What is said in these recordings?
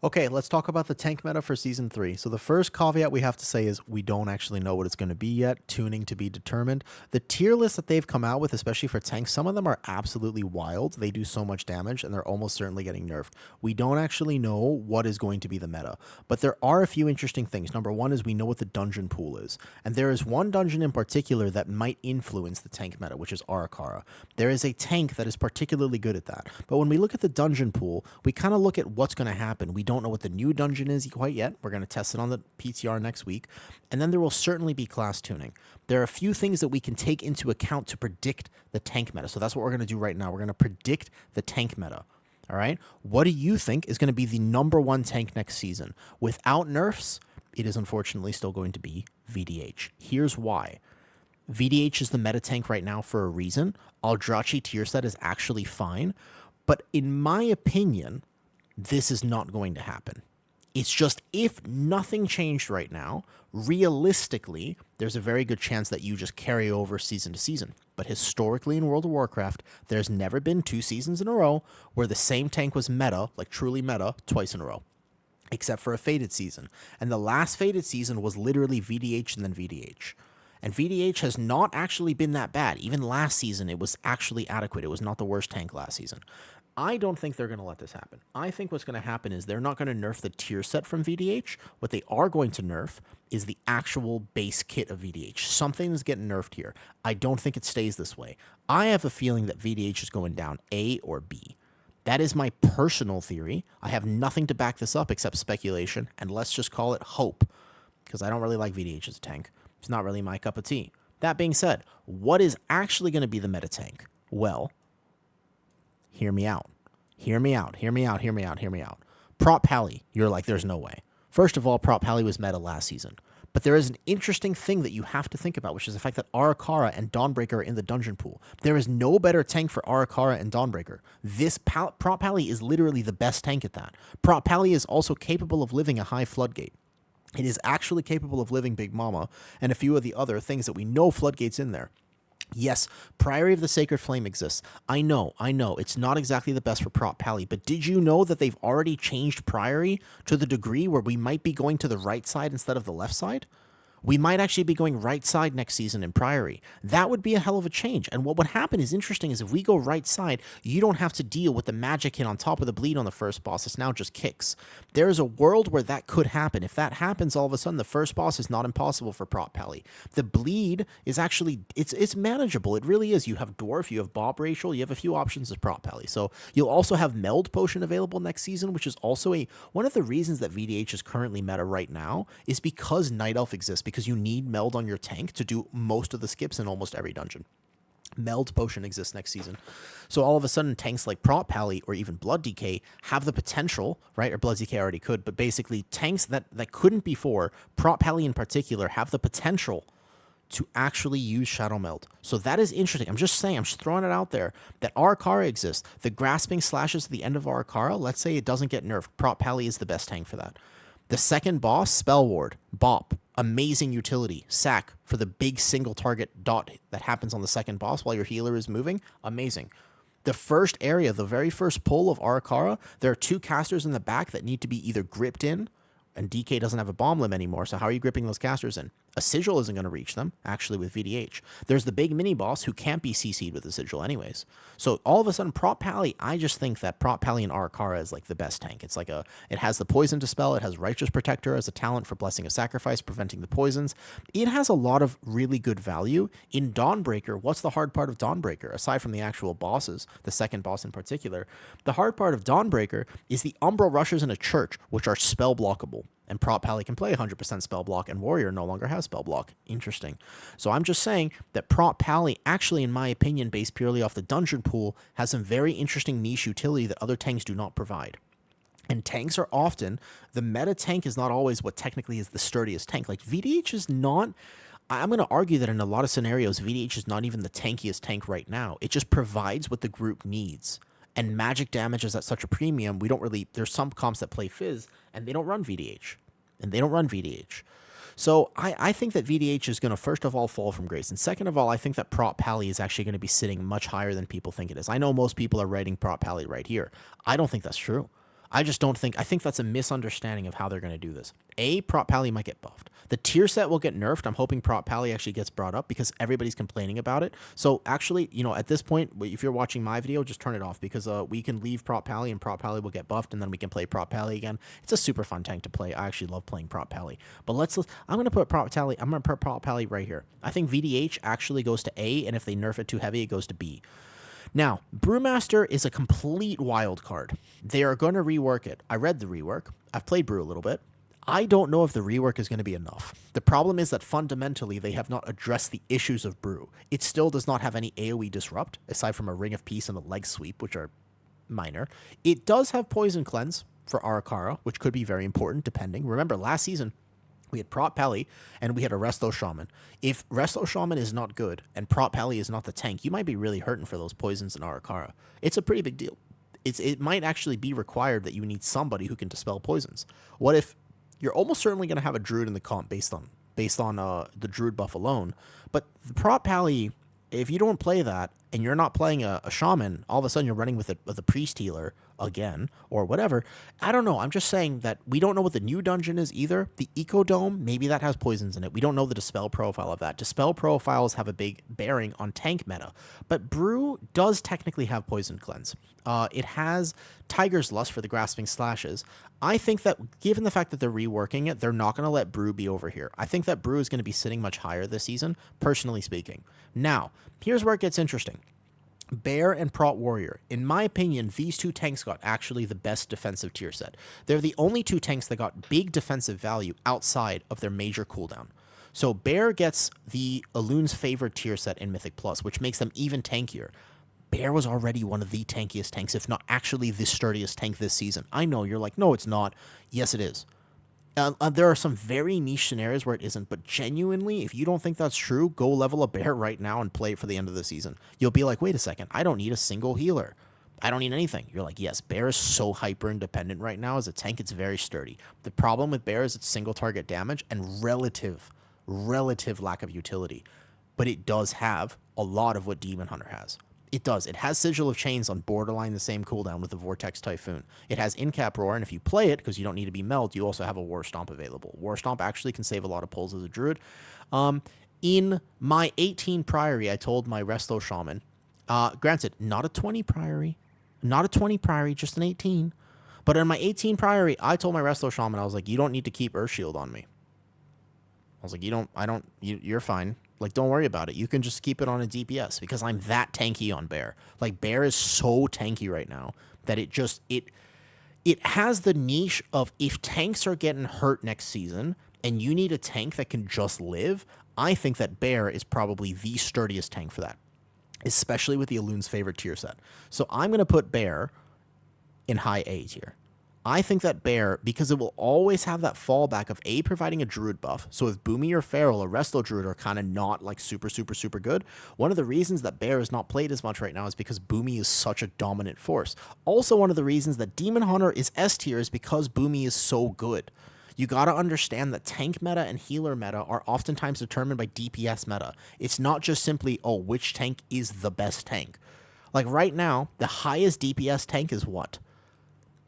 Okay, let's talk about the tank meta for Season 3. So, the first caveat we have to say is we don't actually know what it's going to be yet, tuning to be determined. The tier list that they've come out with, especially for tanks, some of them are absolutely wild. They do so much damage, and they're almost certainly getting nerfed. We don't actually know what is going to be the meta, but there are a few interesting things. Number one is we know what the dungeon pool is, and there is one dungeon in particular that might influence the tank meta, which is Arakara. There is a tank that is particularly good at that, but when we look at the dungeon pool, we kind of look at what's going to happen. We don't know what the new dungeon is quite yet. We're going to test it on the PTR next week. And then there will certainly be class tuning. There are a few things that we can take into account to predict the tank meta. So that's what we're going to do right now. We're going to predict the tank meta. All right. What do you think is going to be the number one tank next season? Without nerfs, it is unfortunately still going to be VDH. Here's why. VDH is the meta tank right now for a reason. Aldrachi tier set is actually fine. But in my opinion, this is not going to happen. It's just if nothing changed right now, realistically, there's a very good chance that you just carry over season to season. But historically in World of Warcraft, there's never been 2 seasons in a row where the same tank was meta, like truly meta, twice in a row, except for a Fated season. And the last Fated season was literally VDH and then VDH. And VDH has not actually been that bad. Even last season, it was actually adequate. It was not the worst tank last season. I don't think they're going to let this happen. I think what's going to happen is they're not going to nerf the tier set from VDH. What they are going to nerf is the actual base kit of VDH. Something's getting nerfed here. I don't think it stays this way. I have a feeling that VDH is going down A or B. That is my personal theory. I have nothing to back this up except speculation, and let's just call it hope, because I don't really like VDH as a tank. It's not really my cup of tea. That being said, what is actually going to be the meta tank? Well, hear me out. Hear me out. Hear me out. Hear me out. Hear me out. Prot Pally, you're like, there's no way. First of all, Prot Pally was meta last season. But there is an interesting thing that you have to think about, which is the fact that Arakara and Dawnbreaker are in the dungeon pool. There is no better tank for Arakara and Dawnbreaker. Prot Pally is literally the best tank at that. Prot Pally is also capable of living a high floodgate. It is actually capable of living Big Mama and a few of the other things that we know floodgates in there. Yes, Priory of the Sacred Flame exists. I know. It's not exactly the best for Prot Pally, but did you know that they've already changed Priory to the degree where we might be going to the right side instead of the left side? We might actually be going right side next season in Priory. That would be a hell of a change. And what would happen is interesting is if we go right side, you don't have to deal with the magic hit on top of the bleed on the first boss. It's now just kicks. There is a world where that could happen. If that happens, all of a sudden the first boss is not impossible for Prot Pally. The bleed is actually, it's manageable. It really is. You have Dwarf, you have Bob Rachel, you have a few options as Prot Pally. So you'll also have Meld Potion available next season, which is also one of the reasons that VDH is currently meta right now is because Night Elf exists, because you need Meld on your tank to do most of the skips in almost every dungeon. Meld Potion exists next season. So all of a sudden, tanks like Prot Pally or even Blood DK have the potential, right? Or Blood DK already could, but basically tanks that couldn't before, Prot Pally in particular, have the potential to actually use Shadow Meld. So that is interesting. I'm just throwing it out there that Arakara exists. The grasping slashes at the end of Arakara, let's say it doesn't get nerfed. Prot Pally is the best tank for that. The second boss, Spell Ward, Bop, amazing utility. Sack for the big single target dot that happens on the second boss while your healer is moving, amazing. The first area, the very first pull of Arakara, there are 2 casters in the back that need to be either gripped in, and DK doesn't have a bomb limb anymore, so how are you gripping those casters in? A sigil isn't going to reach them, actually, with VDH. There's the big mini-boss who can't be CC'd with a sigil anyways. So all of a sudden, Prot Pally, I just think that Prot Pally and Arakara is like the best tank. It's like it has the Poison Dispel, it has Righteous Protector as a talent for Blessing of Sacrifice, preventing the poisons. It has a lot of really good value. In Dawnbreaker, what's the hard part of Dawnbreaker? Aside from the actual bosses, the second boss in particular, the hard part of Dawnbreaker is the Umbral Rushers in a church, which are spell blockable. And Prot Pally can play 100% spell block, and Warrior no longer has spell block. Interesting. So I'm just saying that Prot Pally, actually, in my opinion, based purely off the dungeon pool, has some very interesting niche utility that other tanks do not provide. And tanks are often, the meta tank is not always what technically is the sturdiest tank. Like VDH is not, I'm going to argue that in a lot of scenarios, VDH is not even the tankiest tank right now. It just provides what the group needs. And magic damage is at such a premium, we don't really, there's some comps that play Fizz, and they don't run VDH. So I think that VDH is going to, first of all, fall from grace. And second of all, I think that Prot Pally is actually going to be sitting much higher than people think it is. I know most people are writing Prot Pally right here. I don't think that's true. I just don't think, I think that's a misunderstanding of how they're going to do this. A, Prot Pally might get buffed. The tier set will get nerfed. I'm hoping Prot Pally actually gets brought up because everybody's complaining about it. So actually, you know, at this point, if you're watching my video, just turn it off because we can leave Prot Pally and Prot Pally will get buffed and then we can play Prot Pally again. It's a super fun tank to play. I actually love playing Prot Pally. But I'm going to put Prot Pally right here. I think VDH actually goes to A, and if they nerf it too heavy, it goes to B. Now, Brewmaster is a complete wild card. They are going to rework it. I read the rework. I've played Brew a little bit. I don't know if the rework is going to be enough. The problem is that fundamentally they have not addressed the issues of Brew. It still does not have any AoE disrupt, aside from a Ring of Peace and a leg sweep, which are minor. It does have Poison Cleanse for Arakara, which could be very important depending. Remember, last season, we had Prot Pally and we had a Resto Shaman. If Resto Shaman is not good and Prot Pally is not the tank, you might be really hurting for those poisons in Arakara. It's a pretty big deal. It might actually be required that you need somebody who can dispel poisons. What if you're almost certainly going to have a Druid in the comp based on the Druid buff alone, but the Prot Pally, if you don't play that and you're not playing a Shaman, all of a sudden you're running with a Priest Healer again or whatever. I don't know. I'm just saying that we don't know what the new dungeon is either. The Eco Dome, maybe that has poisons in it. We don't know the Dispel profile of that. Dispel profiles have a big bearing on tank meta, but Brew does technically have Poison Cleanse. It has Tiger's Lust for the Grasping Slashes. I think that given the fact that they're reworking it, they're not going to let Brew be over here. I think that Brew is going to be sitting much higher this season, personally speaking. Now, here's where it gets interesting. Bear and Prot Warrior. In my opinion, these two tanks got actually the best defensive tier set. They're the only two tanks that got big defensive value outside of their major cooldown. So Bear gets the Elun's favorite tier set in Mythic Plus, which makes them even tankier. Bear was already one of the tankiest tanks, if not actually the sturdiest tank this season. I know, you're like, no, it's not. Yes, it is. There are some very niche scenarios where it isn't, but genuinely, if you don't think that's true, go level a Bear right now and play it for the end of the season. You'll be like, wait a second, I don't need a single healer. I don't need anything. You're like, yes, Bear is so hyper independent right now. As a tank, it's very sturdy. The problem with Bear is it's single target damage and relative lack of utility. But it does have a lot of what Demon Hunter has. It does. It has Sigil of Chains on borderline the same cooldown with the Vortex Typhoon. It has In-Cap Roar, and if you play it, because you don't need to be Meld, you also have a War Stomp available. War Stomp actually can save a lot of pulls as a Druid. In my 18 Priory, I told my Resto Shaman, granted, not a 20 Priory, just an 18. But in my 18 Priory, I told my Resto Shaman, I was like, you don't need to keep Earth Shield on me. I was like, you're fine. Like, don't worry about it. You can just keep it on a DPS because I'm that tanky on Bear. Like, Bear is so tanky right now that it has the niche of if tanks are getting hurt next season and you need a tank that can just live, I think that Bear is probably the sturdiest tank for that, especially with the Elun's favorite tier set. So I'm going to put Bear in high A tier. I think that Bear, because it will always have that fallback of A, providing a Druid buff. So if Boomy or Feral or Resto Druid are kind of not like super good, one of the reasons that Bear is not played as much right now is because Boomy is such a dominant force. Also, one of the reasons that Demon Hunter is S tier is because Boomy is so good. You gotta understand that tank meta and healer meta are oftentimes determined by DPS meta. It's not just simply, oh, which tank is the best tank. Like right now, the highest DPS tank is what?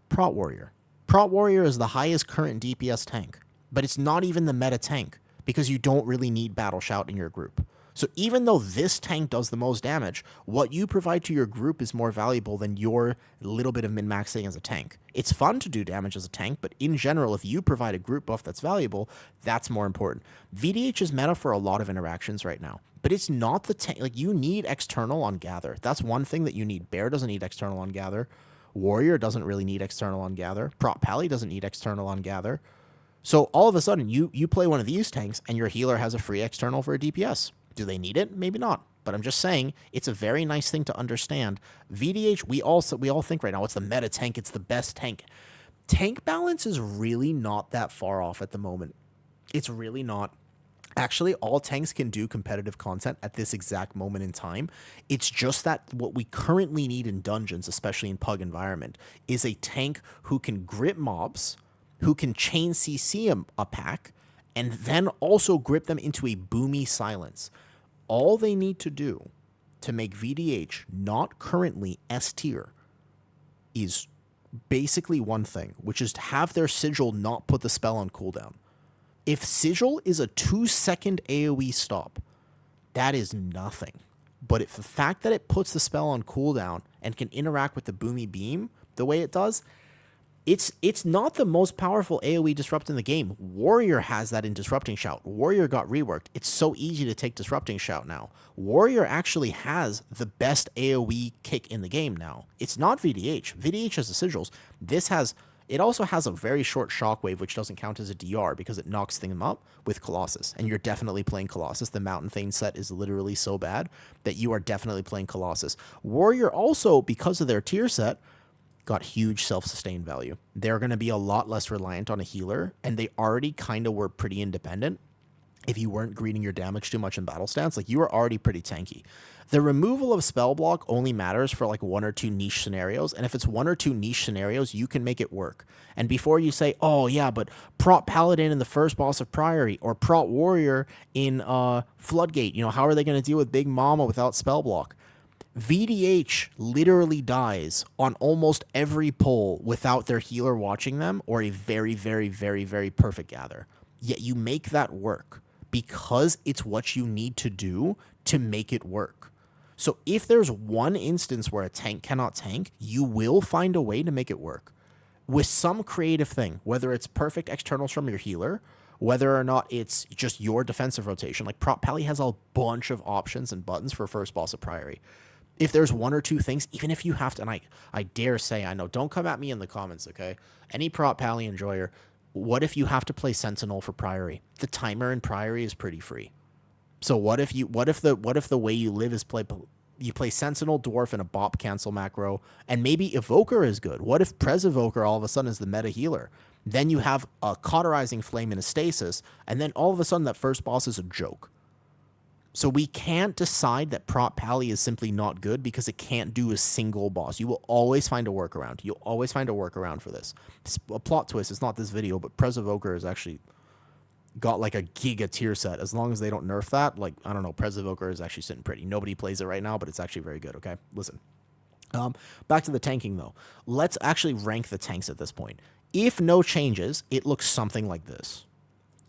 Prot Warrior. Prot Warrior is the highest current DPS tank, but it's not even the meta tank because you don't really need Battle Shout in your group. So even though this tank does the most damage, what you provide to your group is more valuable than your little bit of min-maxing as a tank. It's fun to do damage as a tank, but in general, if you provide a group buff that's valuable, that's more important. VDH is meta for a lot of interactions right now, but it's not the tank. Like, you need external on Gather. That's one thing that you need. Bear doesn't need external on Gather. Warrior doesn't really need external on Gather. Prot Pally doesn't need external on Gather. So all of a sudden, you play one of these tanks, and your healer has a free external for a DPS. Do they need it? Maybe not. But I'm just saying, it's a very nice thing to understand. VDH, we all think right now, it's the meta tank, it's the best tank. Tank balance is really not that far off at the moment. It's really not. Actually, all tanks can do competitive content at this exact moment in time. It's just that what we currently need in dungeons, especially in Pug environment, is a tank who can grip mobs, who can chain CC a pack, and then also grip them into a boomy silence. All they need to do to make VDH not currently S tier is basically one thing, which is to have their sigil not put the spell on cooldown. If sigil is a 2-second AoE stop, that is nothing. But if the fact that it puts the spell on cooldown and can interact with the Boomy Beam the way it does, it's not the most powerful AoE disrupt in the game. Warrior has that in Disrupting Shout. Warrior got reworked. It's so easy to take Disrupting Shout now. Warrior actually has the best AoE kick in the game now. It's not VDH. VDH has the sigils. It also has a very short shockwave, which doesn't count as a DR because it knocks things up with Colossus. And you're definitely playing Colossus. The Mountain Thane set is literally so bad that you are definitely playing Colossus. Warrior also, because of their tier set, got huge self-sustained value. They're going to be a lot less reliant on a healer, and they already kind of were pretty independent. If you weren't greeting your damage too much in battle stance, like you were already pretty tanky. The removal of spell block only matters for like 1 or 2 niche scenarios, and if it's 1 or 2 niche scenarios, you can make it work. And before you say, oh yeah, but prot paladin in the first boss of Priory, or prot warrior in Floodgate, how are they going to deal with Big Mama without spell block? VDH literally dies on almost every pull without their healer watching them or a very, very, very, very perfect gather. Yet you make that work because it's what you need to do to make it work. So if there's one instance where a tank cannot tank, you will find a way to make it work with some creative thing, whether it's perfect externals from your healer, whether or not it's just your defensive rotation. Like Prot Pally has a bunch of options and buttons for first boss of Priory. If there's 1 or 2 things, even if you have to, and I dare say, I know, don't come at me in the comments, okay? Any Prot Pally enjoyer, what if you have to play Sentinel for Priory? The timer in Priory is pretty free. So what if the way you live is you play Sentinel, Dwarf, and a Bop cancel macro, and maybe Evoker is good? What if Prez Evoker all of a sudden is the meta healer? Then you have a Cauterizing Flame and a Stasis, and then all of a sudden that first boss is a joke. So we can't decide that Prot Pally is simply not good because it can't do a single boss. You will always find a workaround. You'll always find a workaround for this. A plot twist, it's not this video, but Prez Evoker has actually got like a giga tier set. As long as they don't nerf that, like, I don't know, Prez Evoker is actually sitting pretty. Nobody plays it right now, but it's actually very good, okay? Listen. Back to the tanking, though. Let's actually rank the tanks at this point. If no changes, it looks something like this.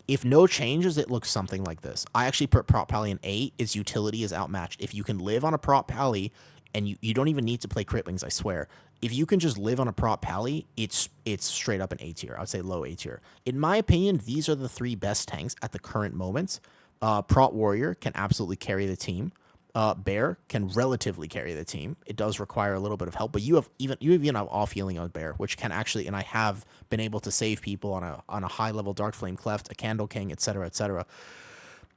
If no changes, it looks something like this. I actually put Prot Pally in A. Its utility is outmatched. If you can live on a Prot Pally, and you don't even need to play crit wings, I swear. If you can just live on a Prot Pally, it's straight up an A tier. I would say low A tier. In my opinion, these are the 3 best tanks at the current moment. Prot Warrior can absolutely carry the team. Bear can relatively carry the team. It does require a little bit of help, but you even have off healing on Bear, which can actually, and I have been able to save people on a high level Dark Flame Cleft, a Candle King, etc., etc.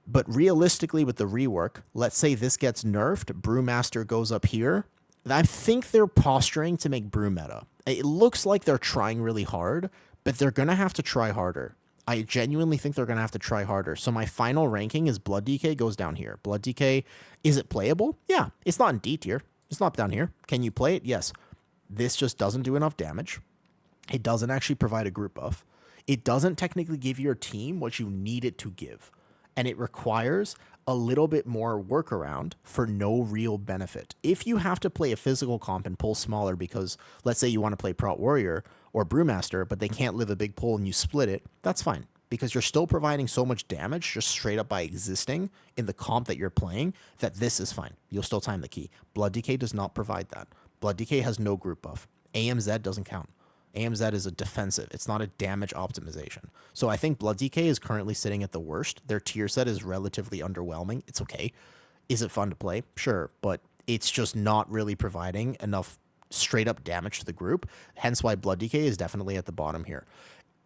But realistically, with the rework, let's say this gets nerfed, Brewmaster goes up here. I think they're posturing to make Brew meta. It looks like they're trying really hard, but they're gonna have to try harder. I genuinely think they're going to have to try harder. So my final ranking is Blood DK goes down here. Blood DK, is it playable? Yeah. It's not in D tier. It's not down here. Can you play it? Yes. This just doesn't do enough damage. It doesn't actually provide a group buff. It doesn't technically give your team what you need it to give. And it requires a little bit more workaround for no real benefit. If you have to play a physical comp and pull smaller because, let's say you want to play Prot Warrior or Brewmaster, but they can't live a big pull and you split it, that's fine. Because you're still providing so much damage just straight up by existing in the comp that you're playing that this is fine. You'll still time the key. Blood Decay does not provide that. Blood Decay has no group buff. AMZ doesn't count. AMZ is a defensive. It's not a damage optimization. So I think Blood DK is currently sitting at the worst. Their tier set is relatively underwhelming. It's okay. Is it fun to play? Sure, but it's just not really providing enough straight up damage to the group. Hence why Blood DK is definitely at the bottom here.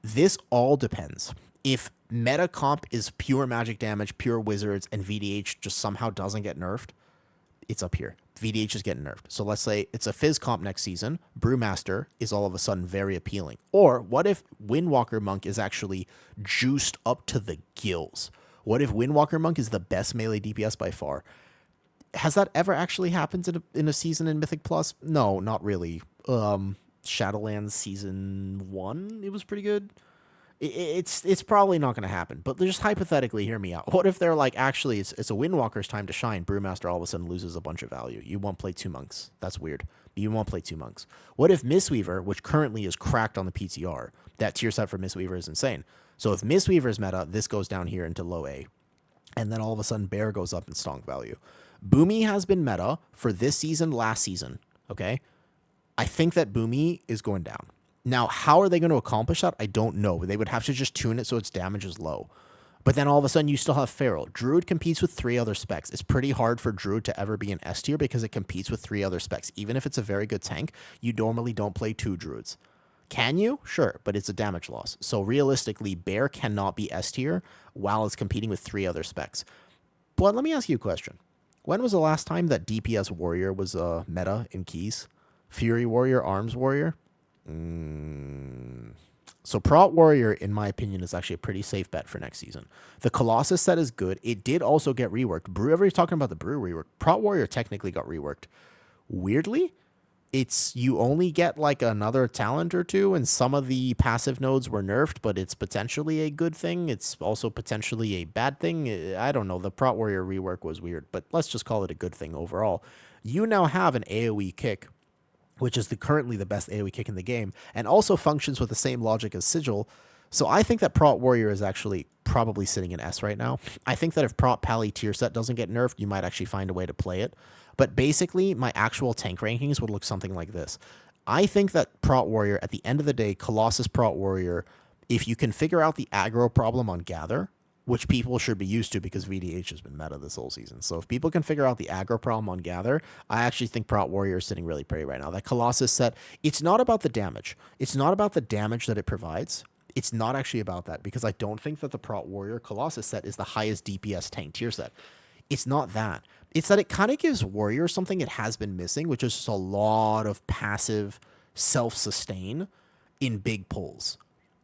This all depends. If meta comp is pure magic damage, pure wizards, and VDH just somehow doesn't get nerfed, it's up here. VDH is getting nerfed. So let's say it's a Fizz comp next season. Brewmaster is all of a sudden very appealing. Or what if Windwalker Monk is actually juiced up to the gills? What if Windwalker Monk is the best melee DPS by far? Has that ever actually happened in a season in Mythic Plus? No, not really. Shadowlands Season 1, it was pretty good. It's probably not going to happen. But just hypothetically, hear me out. What if they're like, actually, it's a Windwalker's time to shine. Brewmaster all of a sudden loses a bunch of value. You won't play two monks. That's weird. You won't play two monks. What if Mistweaver, which currently is cracked on the PTR, that tier set for Mistweaver is insane. So if Mistweaver's meta, this goes down here into low A. And then all of a sudden, Bear goes up in stonk value. Boomy has been meta for this season, last season. Okay. I think that Boomy is going down. Now, how are they going to accomplish that? I don't know. They would have to just tune it so its damage is low. But then all of a sudden, you still have Feral. Druid competes with three other specs. It's pretty hard for Druid to ever be an S tier because it competes with three other specs. Even if it's a very good tank, you normally don't play two Druids. Can you? Sure, but it's a damage loss. So realistically, Bear cannot be S tier while it's competing with three other specs. But let me ask you a question. When was the last time that DPS Warrior was meta in keys? Fury Warrior, Arms Warrior? So Prot Warrior, in my opinion, is actually a pretty safe bet for next season. The Colossus set is good. It did also get reworked. Everybody's talking about the Brew rework. Prot Warrior technically got reworked. Weirdly, it's you only get like another talent or two, and some of the passive nodes were nerfed, but it's potentially a good thing. It's also potentially a bad thing. I don't know. The Prot Warrior rework was weird, but let's just call it a good thing overall. You now have an AoE kick, which is currently the best AoE kick in the game, and also functions with the same logic as Sigil. So I think that Prot Warrior is actually probably sitting in S right now. I think that if Prot Pally tier set doesn't get nerfed, you might actually find a way to play it. But basically, my actual tank rankings would look something like this. I think that Prot Warrior, at the end of the day, Colossus Prot Warrior, if you can figure out the aggro problem on Gather, which people should be used to because VDH has been meta this whole season. So if people can figure out the aggro problem on Gather, I actually think Prot Warrior is sitting really pretty right now. That Colossus set, it's not about the damage. It's not about the damage that it provides. It's not actually about that because I don't think that the Prot Warrior Colossus set is the highest DPS tank tier set. It's not that. It's that it kind of gives Warrior something it has been missing, which is just a lot of passive self-sustain in big pulls.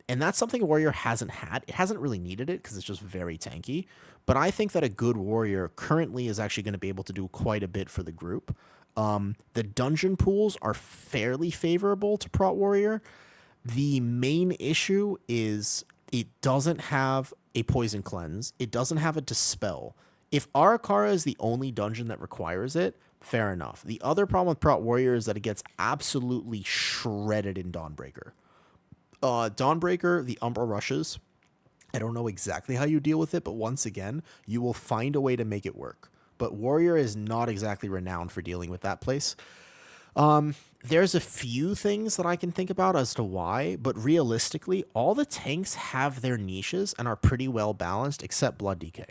And that's something Warrior hasn't had. It hasn't really needed it because it's just very tanky. But I think that a good Warrior currently is actually going to be able to do quite a bit for the group. The dungeon pools are fairly favorable to Prot Warrior. The main issue is it doesn't have a Poison Cleanse. It doesn't have a Dispel. If Arakara is the only dungeon that requires it, fair enough. The other problem with Prot Warrior is that it gets absolutely shredded in Dawnbreaker. Dawnbreaker, the Umbra rushes. I don't know exactly how you deal with it, but once again, you will find a way to make it work. But Warrior is not exactly renowned for dealing with that place. There's a few things that I can think about as to why, but realistically, all the tanks have their niches and are pretty well balanced except Blood DK.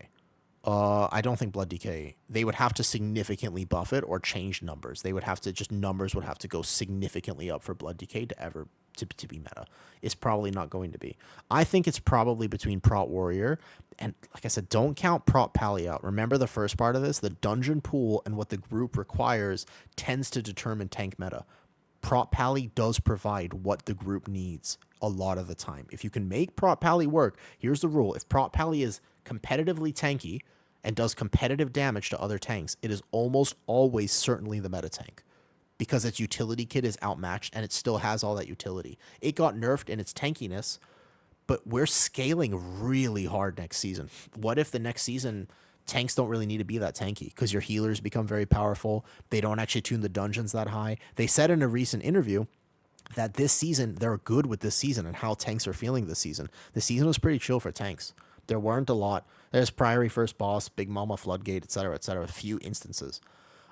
I don't think Blood DK, they would have to significantly buff it or change numbers. They would have to, just numbers would have to go significantly up for Blood DK to ever to be meta. It's probably not going to be. I think it's probably between Prot Warrior and, like I said, don't count Prot Pally out. Remember the first part of this, the dungeon pool and what the group requires tends to determine tank meta. Prot Pally does provide what the group needs a lot of the time. If you can make Prot Pally work, here's the rule. If Prot Pally is competitively tanky and does competitive damage to other tanks, it is almost always certainly the meta tank because its utility kit is outmatched and it still has all that utility. It got nerfed in its tankiness, but we're scaling really hard next season. What if the next season tanks don't really need to be that tanky because your healers become very powerful? They don't actually tune the dungeons that high. They said in a recent interview that this season, they're good with this season and how tanks are feeling this season. The season was pretty chill for tanks. There weren't a lot. There's Priory First Boss, Big Mama Floodgate, etc., a few instances.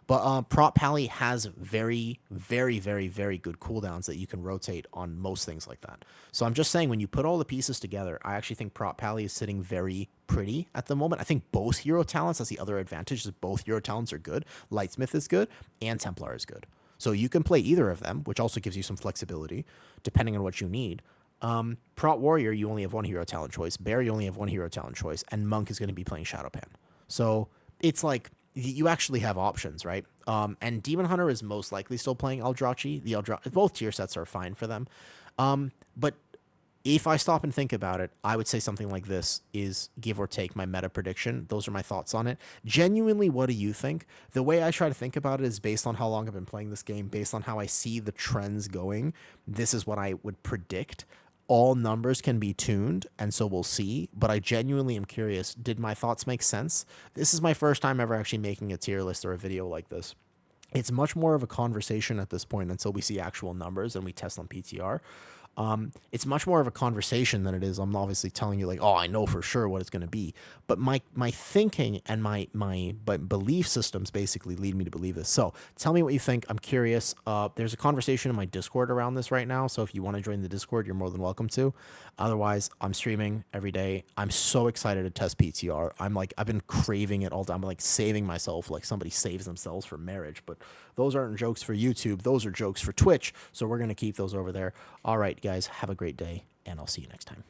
But Prot Pally has very, very, very, very good cooldowns that you can rotate on most things like that. So I'm just saying, when you put all the pieces together, I actually think Prot Pally is sitting very pretty at the moment. I think both hero talents, that's the other advantage, is both hero talents are good. Lightsmith is good, and Templar is good. So you can play either of them, which also gives you some flexibility, depending on what you need. Prot Warrior, you only have one hero talent choice. Bear, you only have one hero talent choice. And Monk is going to be playing Shadowpan. So it's like, you actually have options, right? And Demon Hunter is most likely still playing Eldrachi. Both tier sets are fine for them. But if I stop and think about it, I would say something like this is give or take my meta prediction. Those are my thoughts on it. Genuinely, what do you think? The way I try to think about it is based on how long I've been playing this game, based on how I see the trends going. This is what I would predict. all numbers can be tuned, and so we'll see. But I genuinely am curious, did my thoughts make sense? This is my first time ever actually making a tier list or a video like this. It's much more of a conversation at this point until we see actual numbers and we test on PTR. It's much more of a conversation than it is. I'm obviously telling you like, oh, I know for sure what it's going to be. But my thinking and my belief systems basically lead me to believe this. So tell me what you think. I'm curious. There's a conversation in my Discord around this right now. So if you want to join the Discord, you're more than welcome to. Otherwise, I'm streaming every day. I'm so excited to test PTR. I've been craving it all time. I'm like saving myself like somebody saves themselves for marriage. But those aren't jokes for YouTube. Those are jokes for Twitch. So we're going to keep those over there. All right, guys, have a great day, and I'll see you next time.